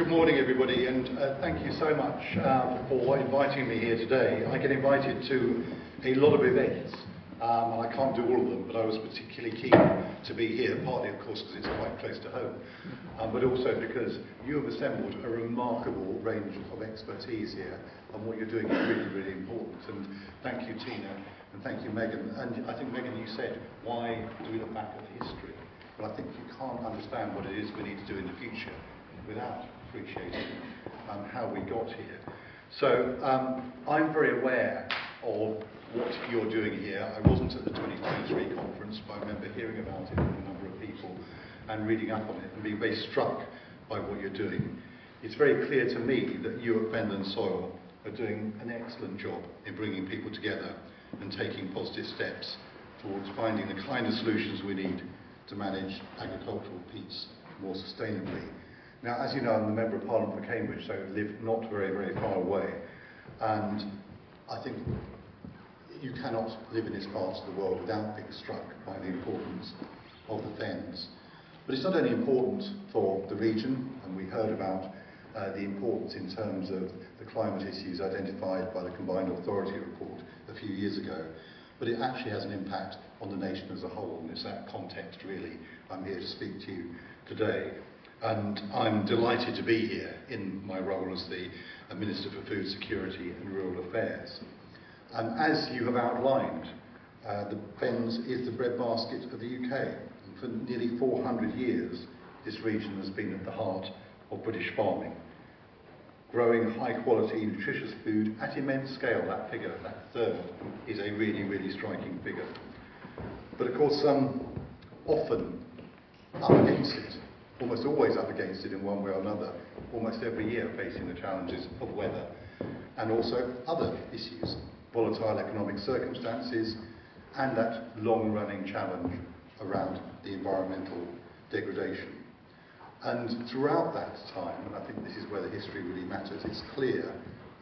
Good morning, everybody, and thank you so much for inviting me here today. I get invited to a lot of events, and I can't do all of them, but I was particularly keen to be here, partly, of course, because it's quite close to home, but also because you have assembled a remarkable range of expertise here, and what you're doing is really, really important. And thank you, Tina, and thank you, Megan. And I think, Megan, you said, why do we look back at history? But I think you can't understand what it is we need to do in the future without appreciating how we got here. So I'm very aware of what you're doing here. I wasn't at the 2023 conference, but I remember hearing about it from a number of people and reading up on it and being very struck by what you're doing. It's very clear to me that you at Fenland SOIL are doing an excellent job in bringing people together and taking positive steps towards finding the kind of solutions we need to manage agricultural peats more sustainably. Now, as you know, I'm the Member of Parliament for Cambridge, so I live not very, very far away. And I think you cannot live in these parts of the world without being struck by the importance of the fens. But it's not only important for the region, and we heard about the importance in terms of the climate issues identified by the Combined Authority report a few years ago, but it actually has an impact on the nation as a whole, and it's that context really I'm here to speak to you today. And I'm delighted to be here in my role as the Minister for Food Security and Rural Affairs. As you have outlined, the Fens is the breadbasket of the UK, and for nearly 400 years this region has been at the heart of British farming, growing high quality nutritious food at immense scale. That figure, that third, is a really, really striking figure. But of course, often up against it, almost always up against it in one way or another, almost every year facing the challenges of weather and also other issues, volatile economic circumstances and that long-running challenge around the environmental degradation. And throughout that time, and I think this is where the history really matters, it's clear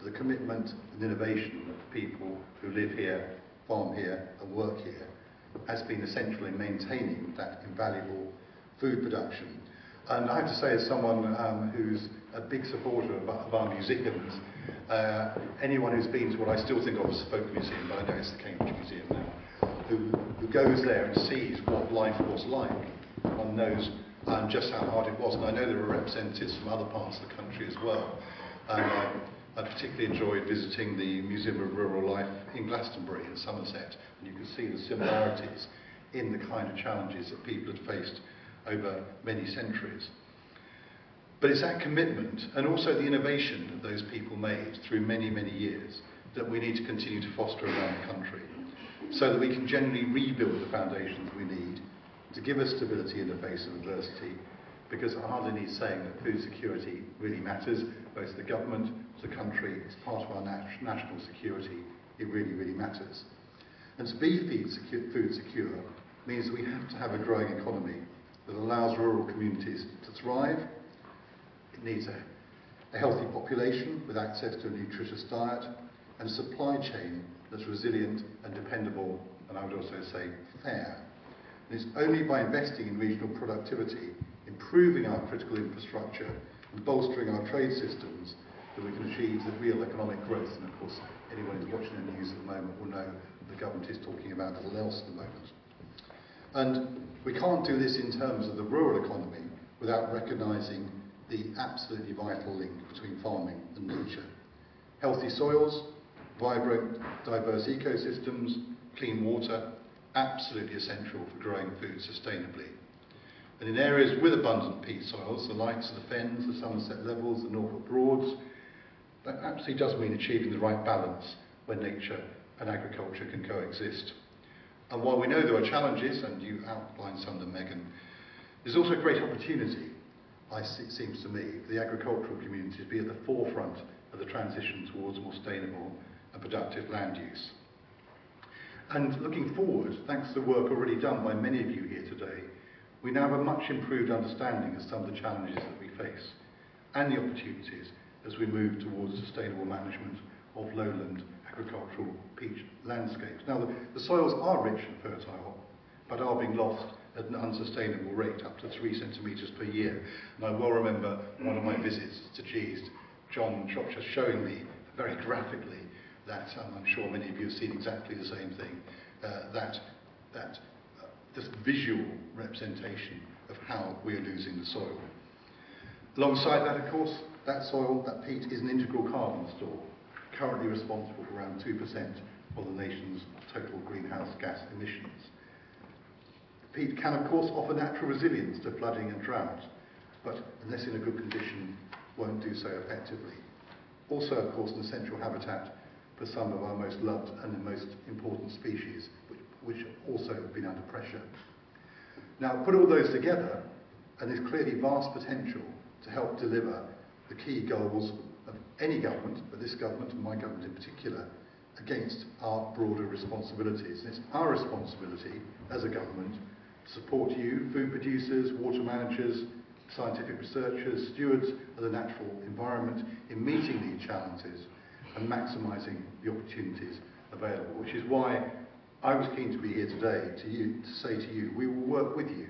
that the commitment and innovation of people who live here, farm here and work here has been essential in maintaining that invaluable food production. And I have to say, as someone who's a big supporter of our museums, anyone who's been to what I still think of as a folk museum, but I know it's the Cambridge Museum now, who goes there and sees what life was like and knows just how hard it was. And I know there are representatives from other parts of the country as well. I particularly enjoyed visiting the Museum of Rural Life in Glastonbury in Somerset, and you can see the similarities in the kind of challenges that people had faced over many centuries. But it's that commitment and also the innovation that those people made through many, many years that we need to continue to foster around the country so that we can generally rebuild the foundations we need to give us stability in the face of adversity, because I hardly need saying that food security really matters, both to the government, to the country, it's part of our national security, it really, really matters. And to be food secure means we have to have a growing economy that allows rural communities to thrive. It needs a healthy population with access to a nutritious diet and a supply chain that's resilient and dependable, and I would also say fair. And it's only by investing in regional productivity, improving our critical infrastructure and bolstering our trade systems that we can achieve the real economic growth. And of course, anyone who's watching the news at the moment will know that the government is talking about little else at the moment. And we can't do this in terms of the rural economy without recognising the absolutely vital link between farming and nature. Healthy soils, vibrant, diverse ecosystems, clean water, absolutely essential for growing food sustainably. And in areas with abundant peat soils, the likes of the Fens, the Somerset Levels, the Norfolk Broads, that absolutely does mean achieving the right balance where nature and agriculture can coexist. And while we know there are challenges, and you outlined some of them, Megan, there's also a great opportunity, it seems to me, for the agricultural community to be at the forefront of the transition towards more sustainable and productive land use. And looking forward, thanks to the work already done by many of you here today, we now have a much improved understanding of some of the challenges that we face and the opportunities as we move towards sustainable management of lowland agricultural peat landscapes. Now, the soils are rich and fertile, but are being lost at an unsustainable rate, up to 3 centimetres per year. And I well remember one of my visits to Cheese, John Shropshire showing me very graphically that, I'm sure many of you have seen exactly the same thing, this visual representation of how we are losing the soil. Alongside that, of course, that soil, that peat, is an integral carbon store, currently responsible for around 2% of the nation's total greenhouse gas emissions. Peat can, of course, offer natural resilience to flooding and drought, but unless in a good condition, won't do so effectively. Also, of course, an essential habitat for some of our most loved and most important species, which also have been under pressure. Now, put all those together, and there's clearly vast potential to help deliver the key goals of any government, but this government, and my government in particular, against our broader responsibilities. And it's our responsibility as a government to support you, food producers, water managers, scientific researchers, stewards of the natural environment, in meeting these challenges and maximising the opportunities available, which is why I was keen to be here today to say to you, we will work with you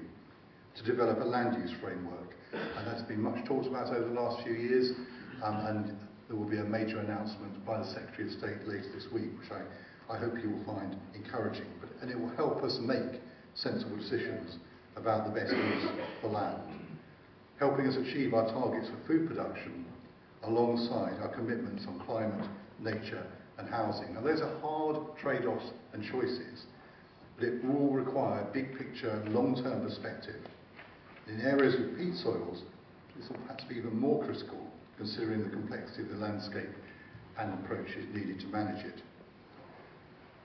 to develop a land use framework, and that's been much talked about over the last few years, and there will be a major announcement by the Secretary of State later this week, which I hope you will find encouraging, and it will help us make sensible decisions about the best use for land, helping us achieve our targets for food production alongside our commitments on climate, nature and housing. Now those are hard trade-offs and choices, but it will require a big picture, long-term perspective. In areas with peat soils, this will perhaps be even more critical considering the complexity of the landscape and approaches needed to manage it.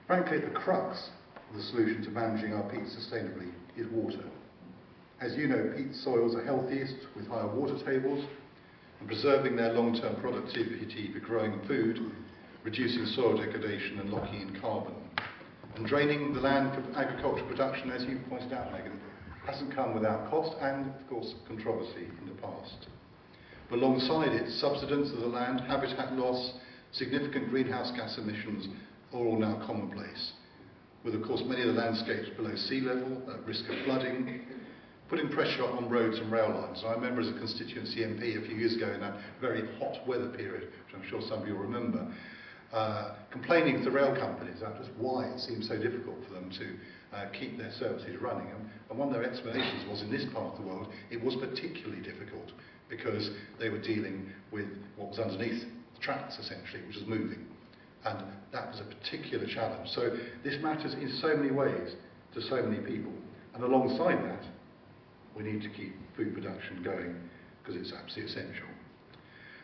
Frankly, at the crux of the solution to managing our peat sustainably is water. As you know, peat soils are healthiest with higher water tables, and preserving their long-term productivity for growing food, reducing soil degradation and locking in carbon. And draining the land for agricultural production, as you pointed out, Megan, hasn't come without cost and, of course, controversy in the past. But alongside it, subsidence of the land, habitat loss, significant greenhouse gas emissions are all now commonplace, with, of course, many of the landscapes below sea level, at risk of flooding, putting pressure on roads and rail lines. I remember as a constituency MP a few years ago in that very hot weather period, which I'm sure some of you will remember, complaining to the rail companies about just why it seemed so difficult for them to keep their services running. And one of their explanations was, in this part of the world, it was particularly difficult because they were dealing with what was underneath the tracks, essentially, which was moving. And that was a particular challenge. So this matters in so many ways to so many people. And alongside that, we need to keep food production going because it's absolutely essential.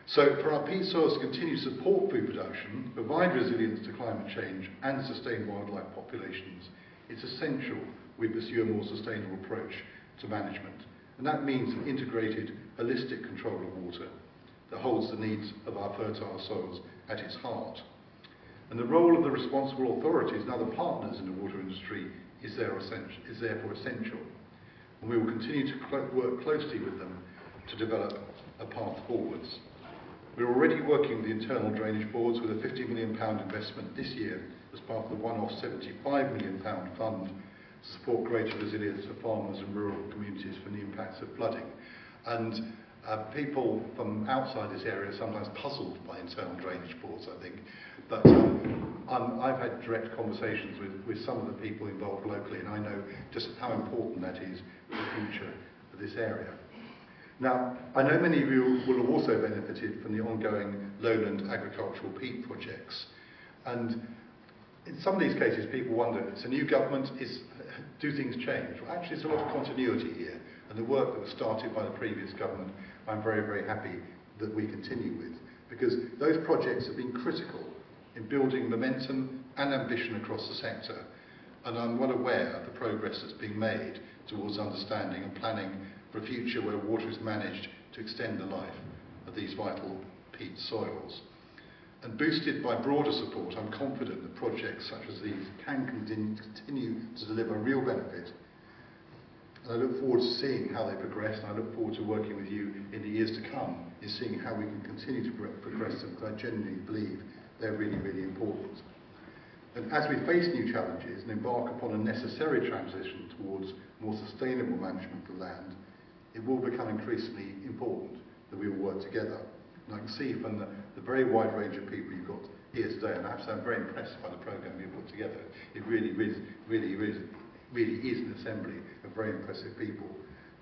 So for our peat soils to continue to support food production, provide resilience to climate change and sustain wildlife populations, it's essential we pursue a more sustainable approach to management. And that means an integrated, holistic control of water that holds the needs of our fertile soils at its heart. And the role of the responsible authorities and other partners in the water industry is therefore essential. And we will continue to work closely with them to develop a path forwards. We're already working with the internal drainage boards with a £50 million investment this year as part of the one-off £75 million fund to support greater resilience for farmers and rural communities from the impacts of flooding. And people from outside this area are sometimes puzzled by internal drainage boards, I think. But I've had direct conversations with some of the people involved locally, and I know just how important that is for the future of this area. Now, I know many of you will have also benefited from the ongoing lowland agricultural peat projects. And in some of these cases, people wonder, it's a new government, do things change? Well, actually, there's a lot of continuity here. And the work that was started by the previous government, I'm very, very happy that we continue with. Because those projects have been critical in building momentum and ambition across the sector. And I'm well aware of the progress that's being made towards understanding and planning for a future where water is managed to extend the life of these vital peat soils. And boosted by broader support, I'm confident that projects such as these can continue to deliver real benefit. And I look forward to seeing how they progress, and I look forward to working with you in the years to come in seeing how we can continue to progress them, because I genuinely believe they're really, really important. And as we face new challenges and embark upon a necessary transition towards more sustainable management of land, it will become increasingly important that we all work together. And I can see from the very wide range of people you've got here today, and I have to say I'm very impressed by the programme you've put together. It really is an assembly of very impressive people,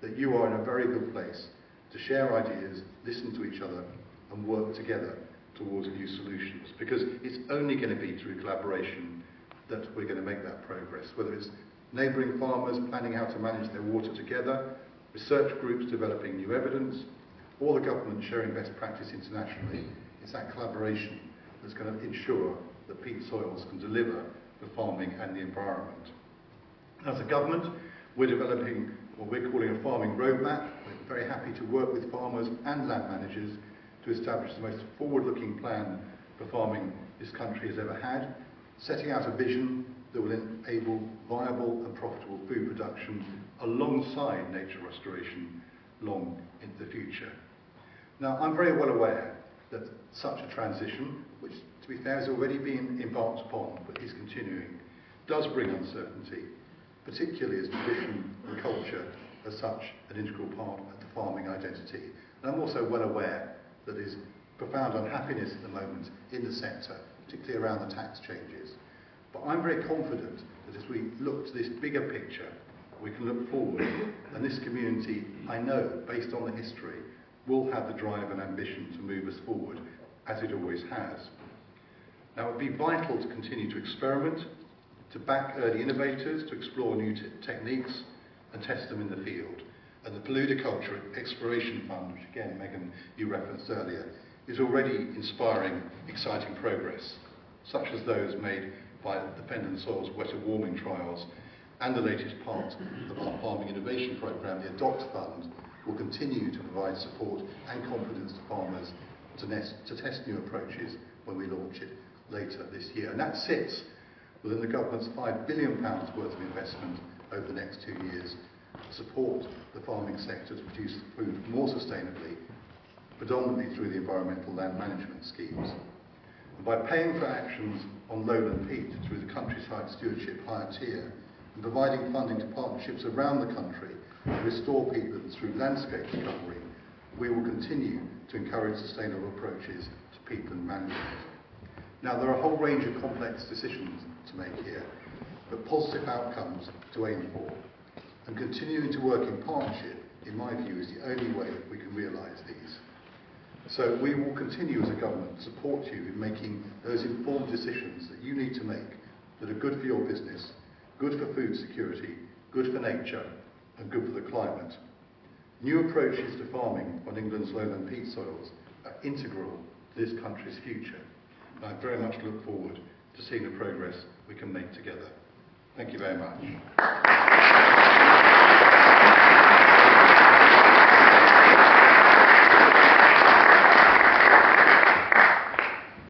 that you are in a very good place to share ideas, listen to each other, and work together towards new solutions, because it's only going to be through collaboration that we're going to make that progress, whether it's neighbouring farmers planning how to manage their water together, research groups developing new evidence, or the government sharing best practice internationally. It's that collaboration that's going to ensure that peat soils can deliver for farming and the environment. As a government, we're developing what we're calling a farming roadmap. We're very happy to work with farmers and land managers to establish the most forward-looking plan for farming this country has ever had, setting out a vision that will enable viable and profitable food production alongside nature restoration long into the future. Now, I'm very well aware that such a transition, which to be fair has already been embarked upon but is continuing, does bring uncertainty, particularly as tradition and culture are such an integral part of the farming identity. And I'm also well aware that there is profound unhappiness at the moment in the sector, particularly around the tax changes. But I'm very confident that as we look to this bigger picture, we can look forward, and this community, I know, based on the history, will have the drive and ambition to move us forward, as it always has. Now, it would be vital to continue to experiment, to back early innovators, to explore new techniques and test them in the field. And the Paludiculture Exploration Fund, which again, Megan, you referenced earlier, is already inspiring exciting progress, such as those made by the Fenland Soils Wetter Warming Trials, and the latest part of our Farming Innovation Programme, the Adopt Fund, will continue to provide support and confidence to farmers to test new approaches when we launch it later this year. And that sits within the government's £5 billion worth of investment over the next 2 years to support the farming sector to produce food more sustainably, predominantly through the environmental land management schemes. And by paying for actions on lowland peat through the Countryside Stewardship Higher Tier, and providing funding to partnerships around the country to restore peatlands through landscape recovery, we will continue to encourage sustainable approaches to peatland management. Now, there are a whole range of complex decisions to make here, but positive outcomes to aim for. And continuing to work in partnership, in my view, is the only way we can realise these. So we will continue as a government to support you in making those informed decisions that you need to make that are good for your business, good for food security, good for nature, and good for the climate. New approaches to farming on England's lowland peat soils are integral to this country's future. And I very much look forward to seeing the progress we can make together. Thank you very much.